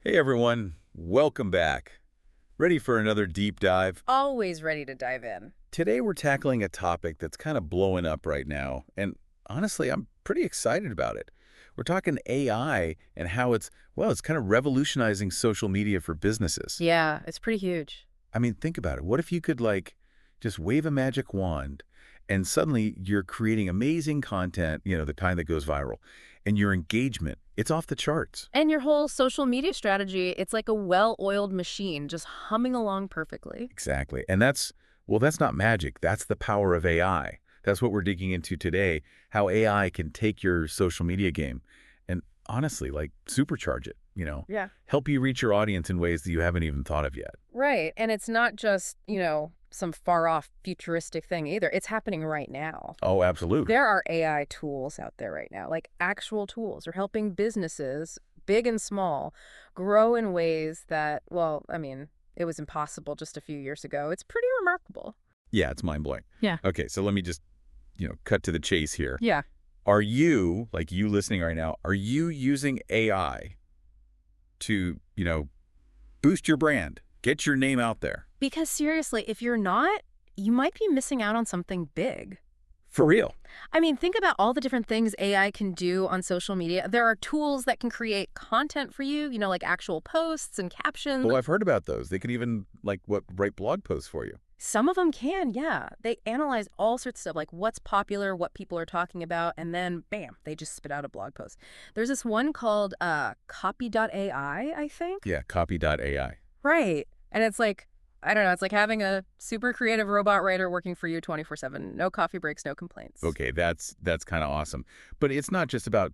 Hey everyone, welcome back. Ready for another deep dive? Always ready to dive in. Today we're tackling a topic that's kind of blowing up right now, and honestly, I'm pretty excited about it. We're talking AI and how it's kind of revolutionizing social media for businesses. Yeah, it's pretty huge. I mean, think about it. What if you could just wave a magic wand and suddenly you're creating amazing content, the kind that goes viral, and your engagement, it's off the charts. And your whole social media strategy, it's like a well-oiled machine just humming along perfectly. Exactly. And that's not magic. That's the power of AI. That's what we're digging into today, how AI can take your social media game and honestly, supercharge it, Yeah. help you reach your audience in ways that you haven't even thought of yet. Right. And it's not just, some far-off futuristic thing either. It's happening right now. Oh, absolutely. There are AI tools out there right now, like actual tools are helping businesses, big and small, grow in ways that, well, I mean, it was impossible just a few years ago. It's pretty remarkable. Yeah, it's mind-blowing. Yeah. Okay, so let me just, cut to the chase here. Yeah. Are you, like you listening right now, are you using AI to, boost your brand, get your name out there? Because seriously, if you're not, you might be missing out on something big. For real? I mean, think about all the different things AI can do on social media. There are tools that can create content for you, like actual posts and captions. Well, I've heard about those. They could even, write blog posts for you. Some of them can, yeah. They analyze all sorts of stuff, like what's popular, what people are talking about, and then, bam, they just spit out a blog post. There's this one called copy.ai, I think. Yeah, copy.ai. Right. And it's like, I don't know, it's like having a super creative robot writer working for you 24/7. No coffee breaks, no complaints. Okay, that's kind of awesome. But it's not just about,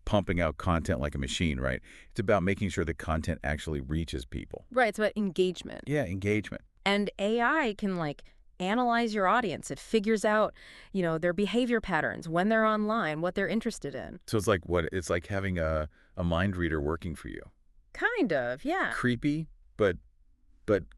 pumping out content like a machine, right? It's about making sure the content actually reaches people. Right, it's about engagement. Yeah, engagement. And AI can analyze your audience. It figures out, their behavior patterns, when they're online, what they're interested in. So it's like what? It's like having a mind reader working for you. Kind of, yeah. Creepy, but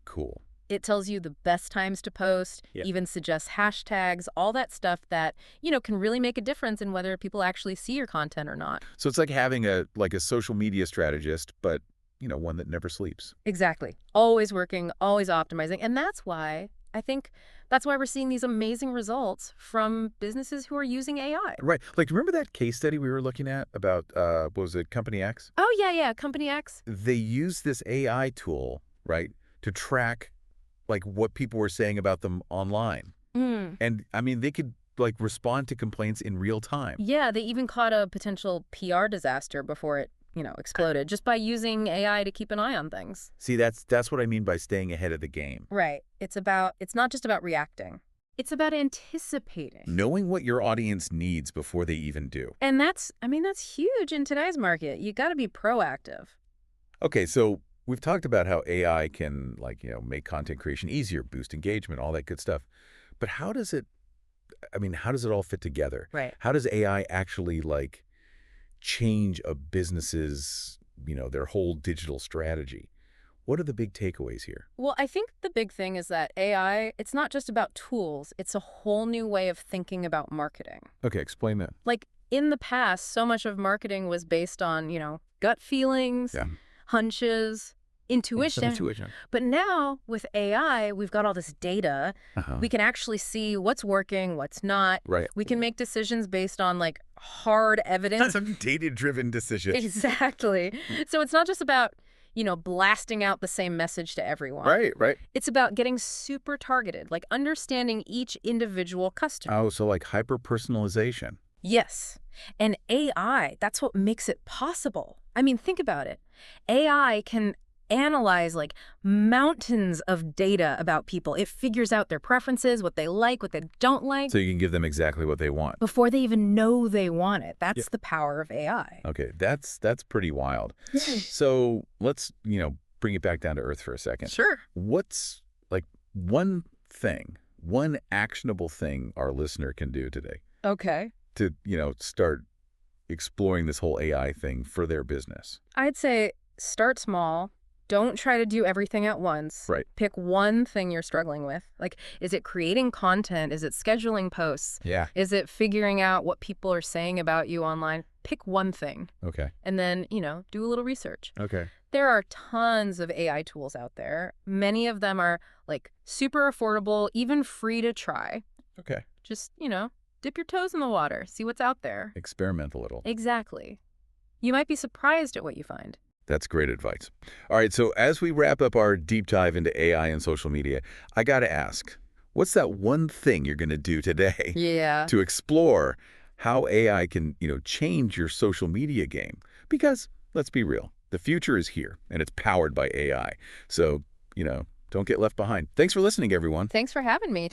cool. It tells you the best times to post, Yeah. even suggests hashtags, all that stuff that, can really make a difference in whether people actually see your content or not. So it's like having a social media strategist, but one that never sleeps. Exactly. Always working, always optimizing. And that's why we're seeing these amazing results from businesses who are using AI. Right. Like, remember that case study we were looking at about, what was it, Company X? Oh, yeah, Company X. They use this AI tool, right, to track, what people were saying about them online. Mm. And, I mean, they could, respond to complaints in real time. Yeah, they even caught a potential PR disaster before it, exploded, just by using AI to keep an eye on things. See, that's what I mean by staying ahead of the game. Right. It's not just about reacting. It's about anticipating. Knowing what your audience needs before they even do. And that's huge in today's market. You got to be proactive. Okay, so we've talked about how AI can, make content creation easier, boost engagement, all that good stuff. But how does it all fit together? Right. How does AI actually, change a business's, their whole digital strategy? What are the big takeaways here? Well, I think the big thing is that AI, it's not just about tools. It's a whole new way of thinking about marketing. Okay, explain that. Like in the past, so much of marketing was based on, gut feelings, Yeah. hunches, intuition. Intuition. But now with AI, we've got all this data. Uh-huh. We can actually see what's working, what's not. Right. We can make decisions based on hard evidence. Some data-driven decisions. Exactly. So it's not just about, blasting out the same message to everyone. Right. It's about getting super targeted, understanding each individual customer. Oh, so hyper-personalization. Yes. And AI, that's what makes it possible. I mean, think about it. AI can analyze mountains of data about people. It figures out their preferences, what they like, what they don't like. So you can give them exactly what they want. Before they even know they want it. That's the power of AI. Okay, that's pretty wild. So let's, bring it back down to earth for a second. Sure. What's one actionable thing our listener can do today Okay. to, start exploring this whole AI thing for their business? I'd say start small. Don't try to do everything at once. Right. Pick one thing you're struggling with. Like, is it creating content? Is it scheduling posts? Yeah. Is it figuring out what people are saying about you online? Pick one thing Okay. and then, do a little research. Okay. There are tons of AI tools out there. Many of them are like super affordable, even free to try. Okay. Just, dip your toes in the water, see what's out there. Experiment a little. Exactly. You might be surprised at what you find. That's great advice. All right, so as we wrap up our deep dive into AI and social media, I got to ask, what's that one thing you're going to do today Yeah. to explore how AI can, change your social media game? Because let's be real, the future is here and it's powered by AI. So, don't get left behind. Thanks for listening, everyone. Thanks for having me.